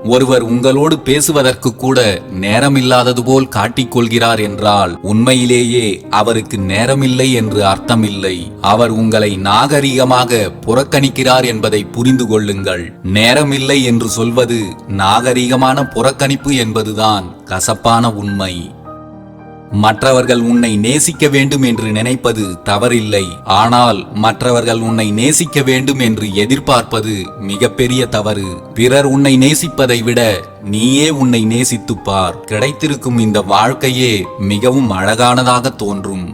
Speaker 1: ஒருவர் உங்களோடு பேசுவதற்கு கூட நேரமில்லாதது போல் காட்டிக்கொள்கிறார் என்றால் உண்மையிலேயே அவருக்கு நேரமில்லை என்று அர்த்தமில்லை. அவர் உங்களை நாகரிகமாக புறக்கணிக்கிறார் என்பதை புரிந்து கொள்ளுங்கள். நேரமில்லை என்று சொல்வது நாகரிகமான புறக்கணிப்பு என்பதுதான் கசப்பான உண்மை. மற்றவர்கள் உன்னை நேசிக்க வேண்டும் என்று நினைப்பது தவறில்லை. ஆனால் மற்றவர்கள் உன்னை நேசிக்க வேண்டும் என்று எதிர்பார்ப்பது மிகப்பெரிய தவறு. பிறர் உன்னை நேசிப்பதை விட நீயே உன்னை நேசித்துப் பார். கிடைத்திருக்கும் இந்த வாழ்க்கையே மிகவும் அழகானதாக தோன்றும்.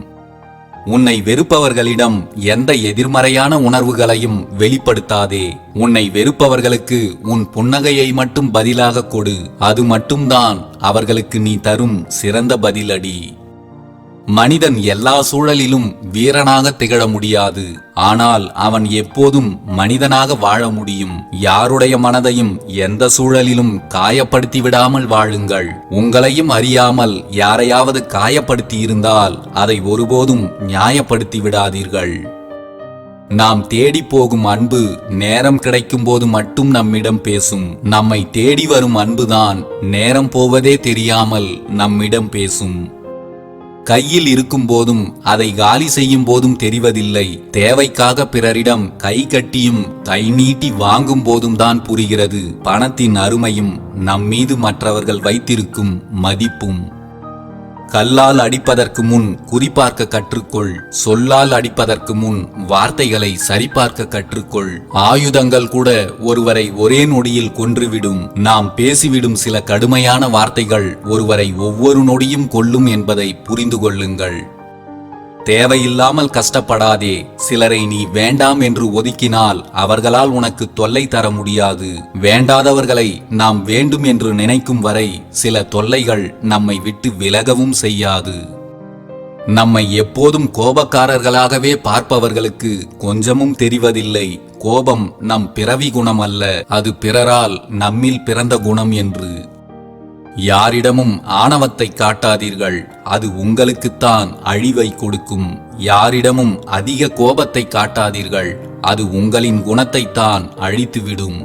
Speaker 1: உன்னை வெறுப்பவர்களிடம் எந்த எதிர்மறையான உணர்வுகளையும் வெளிப்படுத்தாதே. உன்னை வெறுப்பவர்களுக்கு உன் புன்னகையை மட்டும் பதிலாக கொடு. அது மட்டும்தான் அவர்களுக்கு நீ தரும் சிறந்த பதிலடி. மனிதன் எல்லா சூழலிலும் வீரனாக திகழ முடியாது. ஆனால் அவன் எப்போதும் மனிதனாக வாழ முடியும். யாருடைய மனதையும் எந்த சூழலிலும் காயப்படுத்தி விடாமல் வாழுங்கள். உங்களையும் அறியாமல் யாரையாவது காயப்படுத்தி இருந்தால் அதை ஒருபோதும் நியாயப்படுத்தி விடாதீர்கள். நாம் தேடி போகும் அன்பு நேரம் கிடைக்கும் போது மட்டும் நம்மிடம் பேசும். நம்மை தேடி வரும் அன்புதான் நேரம் போவதே தெரியாமல் நம்மிடம் பேசும். கையில் இருக்கும் போதும் அதை காலி செய்யும் போதும் தெரிவதில்லை. தேவைக்காக பிறரிடம் கை கட்டியும் கை நீட்டி வாங்கும் போதும் தான் புரிகிறது பணத்தின் அருமையும் நம்மீது மற்றவர்கள் வைத்திருக்கும் மதிப்பும். கல்லால் அடிப்பதற்கு முன் குறிபார்க்க கற்றுக்கொள். சொல்லால் அடிப்பதற்கு முன் வார்த்தைகளை சரிபார்க்க கற்றுக்கொள். ஆயுதங்கள் கூட ஒருவரை ஒரே நொடியில் கொன்றுவிடும். நாம் பேசிவிடும் சில கடுமையான வார்த்தைகள் ஒருவரை ஒவ்வொரு நொடியும் கொல்லும் என்பதை புரிந்து கொள்ளுங்கள். தேவையில்லாமல் கஷ்டப்படாதே. சிலரை நீ வேண்டாம் என்று ஒதுக்கினால் அவர்களால் உனக்கு தொல்லை தர முடியாது. வேண்டாதவர்களை நாம் வேண்டும் என்று நினைக்கும் வரை சில தொல்லைகள் நம்மை விட்டு விலகவும் செய்யாது. நம்மை எப்போதும் கோபக்காரர்களாகவே பார்ப்பவர்களுக்கு கொஞ்சமும் தெரிவதில்லை கோபம் நம் பிறவி குணம் அல்ல, அது பிறரால் நம்மில் பிறந்த குணம் என்று. யாரிடமும் ஆணவத்தை காட்டாதீர்கள், அது உங்களுக்குத்தான் அழிவை கொடுக்கும். யாரிடமும் அதிக கோபத்தை காட்டாதீர்கள், அது உங்களின் குணத்தைத்தான் அழித்துவிடும்.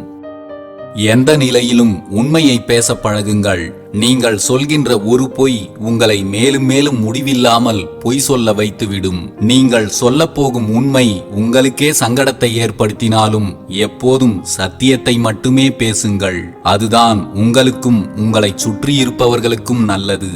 Speaker 1: எந்த நிலையிலும் உண்மையை பேச பழகுங்கள். நீங்கள் சொல்கின்ற ஒரு பொய் உங்களை மேலும் மேலும் முடிவில்லாமல் பொய் சொல்ல வைத்துவிடும். நீங்கள் சொல்ல போகும் உண்மை உங்களுக்கே சங்கடத்தை ஏற்படுத்தினாலும் எப்போதும் சத்தியத்தை மட்டுமே பேசுங்கள். அதுதான் உங்களுக்கும் உங்களை சுற்றியிருப்பவர்களுக்கும் நல்லது.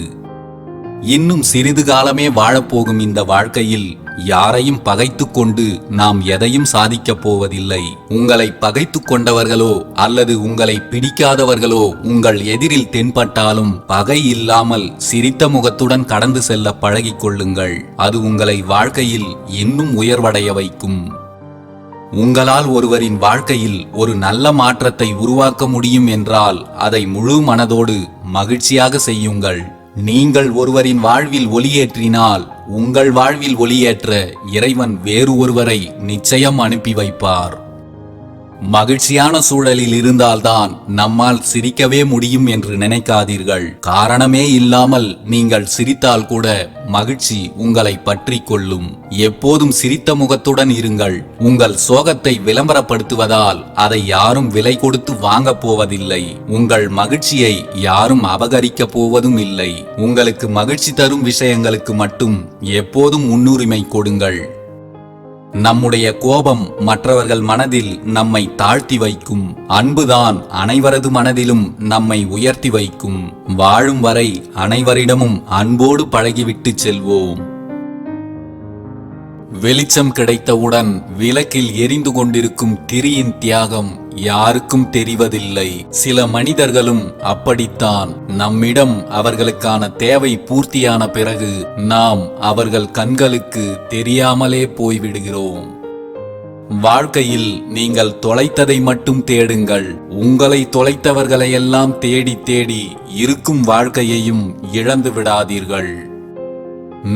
Speaker 1: இன்னும் சிறிது காலமே வாழப்போகும் இந்த வாழ்க்கையில் யாரையும் பகைத்து கொண்டு நாம் எதையும் சாதிக்கப் போவதில்லை. உங்களை பகைத்து கொண்டவர்களோ அல்லது உங்களை பிடிக்காதவர்களோ உங்கள் எதிரில் தென்பட்டாலும் பகை இல்லாமல் சிரித்த முகத்துடன் கடந்து செல்ல பழகிக் கொள்ளுங்கள். அது உங்களை வாழ்க்கையில் இன்னும் உயர்வடைய வைக்கும். உங்களால் ஒருவரின் வாழ்க்கையில் ஒரு நல்ல மாற்றத்தை உருவாக்க முடியும் என்றால் அதை முழு மனதோடு மகிழ்ச்சியாக செய்யுங்கள். நீங்கள் ஒருவரின் வாழ்வில் ஒளியேற்றினால் உங்கள் வாழ்வில் ஒளியேற்ற இறைவன் வேறு ஒருவரை நிச்சயம் அனுப்பி வைப்பார். மகிழ்ச்சியான சூழலில் இருந்தால்தான் நம்மால் சிரிக்கவே முடியும் என்று நினைக்காதீர்கள். காரணமே இல்லாமல் நீங்கள் சிரித்தால் கூட மகிழ்ச்சி உங்களை பற்றி கொள்ளும். எப்போதும் சிரித்த முகத்துடன் இருங்கள். உங்கள் சோகத்தை விளம்பரப்படுத்துவதால் அதை யாரும் விலை கொடுத்து வாங்கப் போவதில்லை. உங்கள் மகிழ்ச்சியை யாரும் அபகரிக்க போவதும் இல்லை. உங்களுக்கு மகிழ்ச்சி தரும் விஷயங்களுக்கு மட்டும் எப்போதும் முன்னுரிமை கொடுங்கள். நம்முடைய கோபம் மற்றவர்கள் மனதில் நம்மை தாழ்த்தி வைக்கும். அன்புதான் அனைவரது மனதிலும் நம்மை உயர்த்தி வைக்கும். வாழும் வரை அனைவரிடமும் அன்போடு பழகிவிட்டு செல்வோம். வெளிச்சம் கிடைத்தவுடன் விளக்கில் எரிந்து கொண்டிருக்கும் திரியின் தியாகம் யாருக்கும் தெரிவதில்லை. சில மனிதர்களும் அப்படித்தான். நம்மிடம் அவர்களுக்கான தேவை பூர்த்தியான பிறகு நாம் அவர்கள் கண்களுக்கு தெரியாமலே போய்விடுகிறோம். வாழ்க்கையில் நீங்கள் தொலைத்ததை மட்டும் தேடுங்கள். உங்களை தொலைத்தவர்களையெல்லாம் தேடி தேடி இருக்கும் வாழ்க்கையையும் இழந்து விடாதீர்கள்.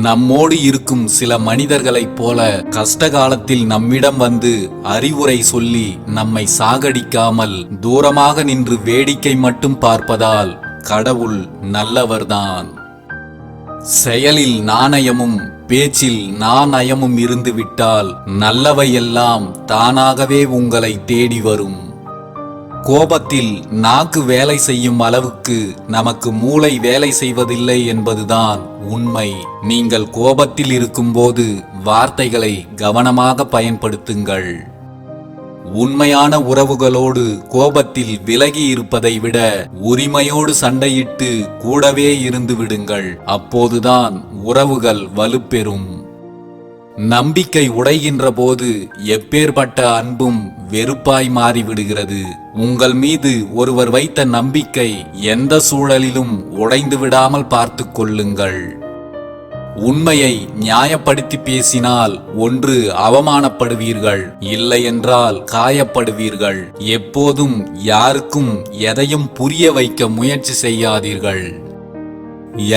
Speaker 1: நம்மோடு இருக்கும் சில மனிதர்களைப் போல கஷ்டகாலத்தில் நம்மிடம் வந்து அறிவுரை சொல்லி நம்மை சாகடிக்காமல் தூரமாக நின்று வேடிக்கை மட்டும் பார்ப்பதால் கடவுள் நல்லவர்தான். செயலில் நாணயமும் பேச்சில் நாணயமும் இருந்துவிட்டால் நல்லவையெல்லாம் தானாகவே உங்களை தேடி வரும். கோபத்தில் நாக்கு வேலை செய்யும் அளவுக்கு நமக்கு மூளை வேலை செய்வதில்லை என்பதுதான் உண்மை. நீங்கள் கோபத்தில் இருக்கும்போது வார்த்தைகளை கவனமாக பயன்படுத்துங்கள். உண்மையான உறவுகளோடு கோபத்தில் விலகி இருப்பதை விட உரிமையோடு சண்டையிட்டு கூடவே இருந்து விடுங்கள். அப்போதுதான் உறவுகள் வலுப்பெறும். நம்பிக்கை உடைகின்ற போது எப்பேற்பட்ட அன்பும் வெறுப்பாய் மாறிவிடுகிறது. உங்கள் மீது ஒருவர் வைத்த நம்பிக்கை எந்த சூழலிலும் உடைந்து விடாமல் பார்த்து கொள்ளுங்கள். உண்மையை நியாயப்படுத்தி பேசினால் ஒன்று அவமானப்படுவீர்கள், இல்லை என்றால் காயப்படுவீர்கள். எப்போதும் யாருக்கும் எதையும் புரிய வைக்க முயற்சி செய்யாதீர்கள்.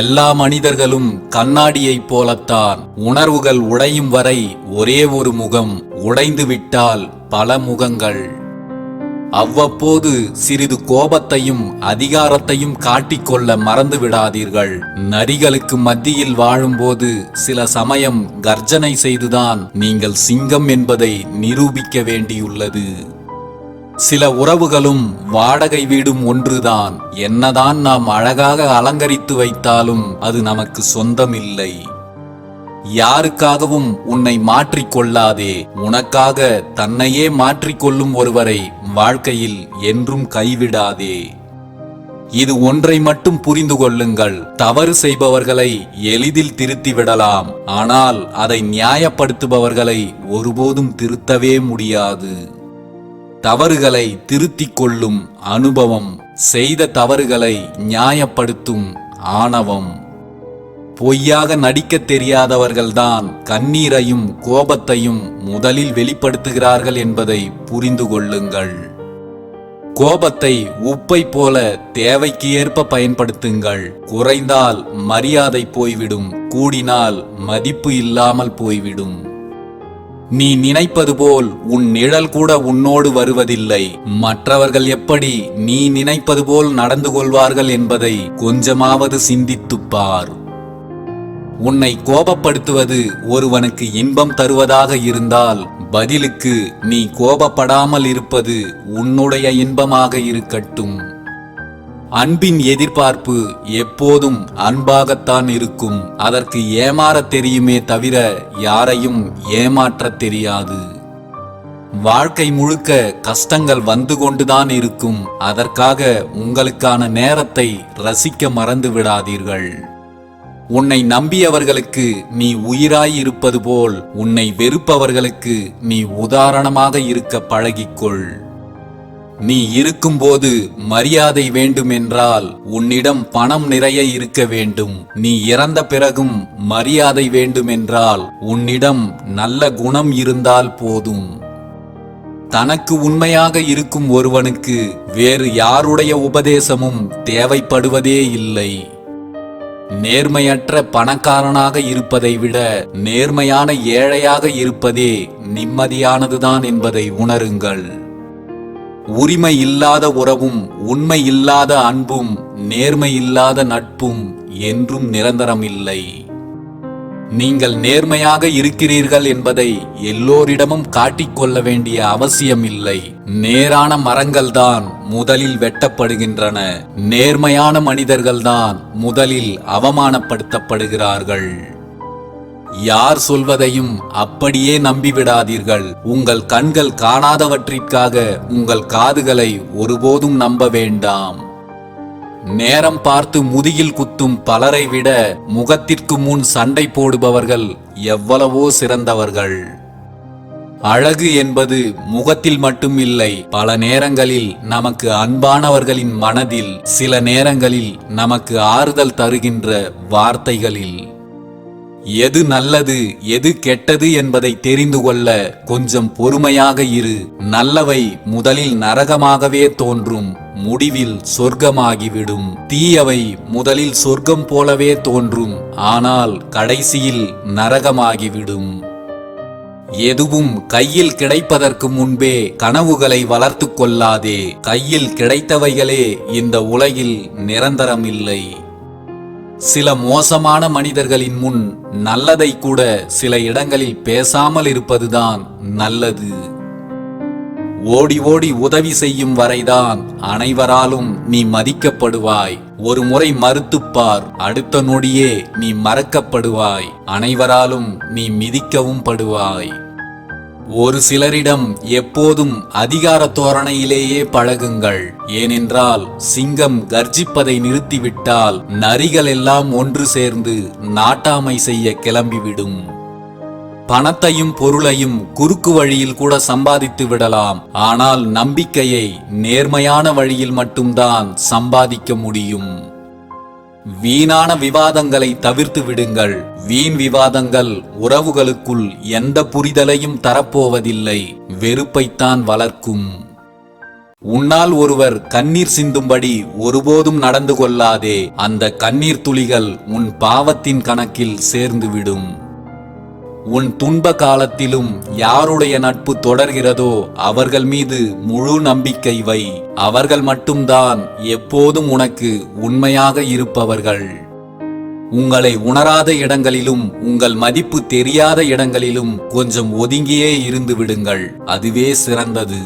Speaker 1: எல்லா மனிதர்களும் கண்ணாடியைப் போலத்தான். உணர்வுகள் உடையும் வரை ஒரே ஒரு முகம், உடைந்து விட்டால் பல முகங்கள். அவ்வப்போது சிறிது கோபத்தையும் அதிகாரத்தையும் காட்டிக்கொள்ள மறந்து விடாதீர்கள். நரிகளுக்கு மத்தியில் வாழும்போது சில சமயம் கர்ஜனை செய்துதான் நீங்கள் சிங்கம் என்பதை நிரூபிக்க வேண்டியுள்ளது. சில உறவுகளும் வாடகை வீடும் ஒன்றுதான். என்னதான் நாம் அழகாக அலங்கரித்து வைத்தாலும் அது நமக்கு சொந்தமில்லை. யாருக்காகவும் உன்னை மாற்றிக்கொள்ளாதே. உனக்காக தன்னையே மாற்றிக்கொள்ளும் ஒருவரை வாழ்க்கையில் என்றும் கைவிடாதே. இது ஒன்றை மட்டும் புரிந்து கொள்ளுங்கள். தவறு செய்பவர்களை எளிதில் திருத்தி விடலாம், ஆனால் அதை நியாயப்படுத்துபவர்களை ஒருபோதும் திருத்தவே முடியாது. தவறுகளை திருத்திக் கொள்ளும் அனுபவம், செய்த தவறுகளை நியாயப்படுத்தும் ஆணவம். பொய்யாக நடிக்க தெரியாதவர்கள்தான் கண்ணீரையும் கோபத்தையும் முதலில் வெளிப்படுத்துகிறார்கள் என்பதை புரிந்து கொள்ளுங்கள். கோபத்தை உப்பை போல தேவைக்கு ஏற்ப பயன்படுத்துங்கள். குறைந்தால் மரியாதை போய்விடும், கூடினால் மதிப்பு இல்லாமல் போய்விடும். நீ நினைப்பது போல் உன் நிழல் கூட உன்னோடு வருவதில்லை. மற்றவர்கள் எப்படி நீ நினைப்பது போல் நடந்து கொள்வார்கள் என்பதை கொஞ்சமாவது சிந்தித்துப் பார். உன்னை கோபப்படுத்துவது ஒருவனுக்கு இன்பம் தருவதாக இருந்தால் பதிலுக்கு நீ கோபப்படாமல் இருப்பது உன்னுடைய இன்பமாக இருக்கட்டும். அன்பின் எதிர்பார்ப்பு எப்போதும் அன்பாகத்தான் இருக்கும். அதற்கு ஏமாறத் தெரியுமே தவிர யாரையும் ஏமாற்றத் தெரியாது. வாழ்க்கை முழுக்க கஷ்டங்கள் வந்து கொண்டுதான் இருக்கும். அதற்காக உங்களுக்கான நேரத்தை ரசிக்க மறந்து விடாதீர்கள். உன்னை நம்பியவர்களுக்கு நீ உயிராய் இருப்பது போல் உன்னை வெறுப்பவர்களுக்கு நீ உதாரணமாக இருக்க பழகிக்கொள். நீ இருக்கும்போது மரியாதை வேண்டும் என்றால் உன்னிடம் பணம் நிறைய இருக்க வேண்டும். நீ இறந்த பிறகும் மரியாதை வேண்டும் என்றால் உன்னிடம் நல்ல குணம் இருந்தால் போதும். தனக்கு உண்மையாக இருக்கும் ஒருவனுக்கு வேறு யாருடைய உபதேசமும் தேவைப்படுவதே இல்லை. நேர்மையற்ற பணக்காரனாக இருப்பதை விட நேர்மையான ஏழையாக இருப்பதே நிம்மதியானதுதான் என்பதை உணருங்கள். உரிமை இல்லாத உறவும் உண்மை இல்லாத அன்பும் நேர்மை இல்லாத நட்பும் என்றும் நிரந்தரமில்லை. நீங்கள் நேர்மையாக இருக்கிறீர்கள் என்பதை எல்லோரிடமும் காட்டிக்கொள்ள வேண்டிய அவசியம் இல்லை. நேரான மரங்கள்தான் முதலில் வெட்டப்படுகின்றன. நேர்மையான மனிதர்கள்தான் முதலில் அவமானப்படுத்தப்படுகிறார்கள். யார் சொல்வதையும் அப்படியே நம்பிவிடாதீர்கள். உங்கள் கண்கள் காணாதவற்றிற்காக உங்கள் காதுகளை ஒருபோதும் நம்ப வேண்டாம். நேரம் பார்த்து முதுகில் குத்தும் பலரை விட முகத்திற்கு முன் சண்டை போடுபவர்கள் எவ்வளவோ சிறந்தவர்கள். அழகு என்பது முகத்தில் மட்டும் இல்லை, பல நேரங்களில் நமக்கு அன்பானவர்களின் மனதில், சில நேரங்களில் நமக்கு ஆறுதல் தருகின்ற வார்த்தைகளில். எது நல்லது எது கெட்டது என்பதை தெரிந்து கொள்ள கொஞ்சம் பொறுமையாக இரு. நல்லவை முதலில் நரகமாகவே தோன்றும், முடிவில் சொர்க்கமாகிவிடும். தீயவை முதலில் சொர்க்கம் போலவே தோன்றும், ஆனால் கடைசியில் நரகமாகிவிடும். எதுவும் கையில் கிடைப்பதற்கு முன்பே கனவுகளை வளர்த்து கொள்ளாதே. கையில் கிடைத்தவைகளே இந்த உலகில் நிரந்தரமில்லை. சில மோசமான மனிதர்களின் முன் நல்லதை கூட சில இடங்களில் பேசாமல் இருப்பதுதான் நல்லது. ஓடி ஓடி உதவி செய்யும் வரைதான் அனைவராலும் நீ மதிக்கப்படுவாய். ஒரு முறை மறுத்துப்பார், அடுத்த நொடியே நீ மறக்கப்படுவாய். அனைவராலும் நீ மிதிக்கவும் படுவாய். ஒரு சிலரிடம் எப்போதும் அதிகார தோரணையிலேயே பழகுங்கள். ஏனென்றால் சிங்கம் கர்ஜிப்பதை நிறுத்திவிட்டால் நரிகள் எல்லாம் ஒன்று சேர்ந்து நாட்டாமை செய்ய கிளம்பிவிடும். பணத்தையும் பொருளையும் குறுக்கு வழியில் கூட சம்பாதித்து விடலாம். ஆனால் நம்பிக்கையை நேர்மையான வழியில் மட்டும்தான் சம்பாதிக்க முடியும். வீணான விவாதங்களை தவிர்த்து விடுங்கள். வீண் விவாதங்கள் உறவுகளுக்குள் எந்த புரிதலையும் தரப்போவதில்லை, வெறுப்பைத்தான் வளர்க்கும். உன்னால் ஒருவர் கண்ணீர் சிந்தும்படி ஒருபோதும் நடந்து கொள்ளாதே. அந்த கண்ணீர் துளிகள் உன் பாவத்தின் கணக்கில் சேர்ந்துவிடும். உன் துன்ப காலத்திலும் யாருடைய நட்பு தொடர்கிறதோ அவர்கள் மீது முழு நம்பிக்கை வை. அவர்கள் மட்டும்தான் எப்போதும் உனக்கு உண்மையாக இருப்பவர்கள். உங்களை உணராத இடங்களிலும் உங்கள் மதிப்பு தெரியாத இடங்களிலும் கொஞ்சம் ஒதுங்கியே இருந்து விடுங்கள். அதுவே சிறந்தது.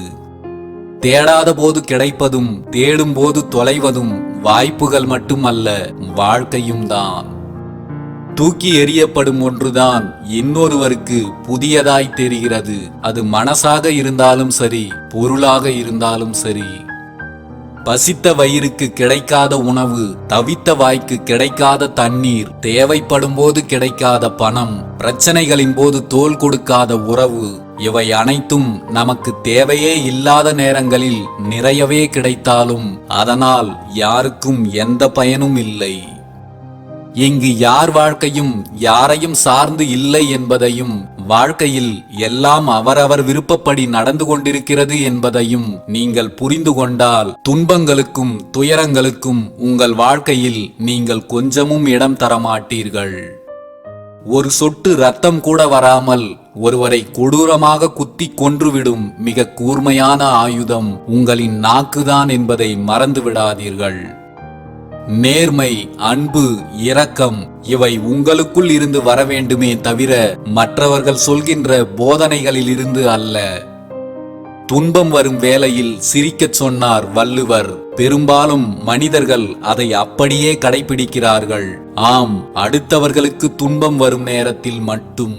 Speaker 1: தேடாத போது கிடைப்பதும் தேடும் போது தொலைவதும் வாய்ப்புகள் மட்டுமல்ல, வாழ்க்கையும் தான். தூக்கி எறியப்படும் ஒன்றுதான் இன்னொருவருக்கு புதியதாய் தெரிகிறது. அது மனசாக இருந்தாலும் சரி, பொருளாக இருந்தாலும் சரி. பசித்த வயிறுக்கு கிடைக்காத உணவு, தவித்த வாய்க்கு கிடைக்காத தண்ணீர், தேவைப்படும் போது கிடைக்காத பணம், பிரச்சனைகளின் போது தோள் கொடுக்காத உறவு, இவை அனைத்தும் நமக்கு தேவையே இல்லாத நேரங்களில் நிறையவே கிடைத்தாலும் அதனால் யாருக்கும் எந்த பயனும் இல்லை. இங்கு யார் வாழ்க்கையும் யாரையும் சார்ந்து இல்லை என்பதையும், வாழ்க்கையில் எல்லாம் அவரவர் விருப்பப்படி நடந்து கொண்டிருக்கிறது என்பதையும் நீங்கள் புரிந்து கொண்டால் துன்பங்களுக்கும் துயரங்களுக்கும் உங்கள் வாழ்க்கையில் நீங்கள் கொஞ்சமும் இடம் தரமாட்டீர்கள். ஒரு சொட்டு ரத்தம் கூட வராமல் ஒருவரை கொடூரமாக குத்தி கொன்றுவிடும் மிக கூர்மையான ஆயுதம் உங்களின் நாக்குதான் என்பதை மறந்து விடாதீர்கள். நேர்மை, அன்பு, இரக்கம் இவை உங்களுக்குள் இருந்து வர வேண்டுமே தவிர மற்றவர்கள் சொல்கின்ற போதனைகளில் இருந்து அல்ல. துன்பம் வரும் வேளையில் சிரிக்கச் சொன்னார் வள்ளுவர். பெரும்பாலும் மனிதர்கள் அதை அப்படியே கடைபிடிக்கிறார்கள். ஆம், அடுத்தவர்களுக்கு துன்பம் வரும் நேரத்தில் மட்டும்.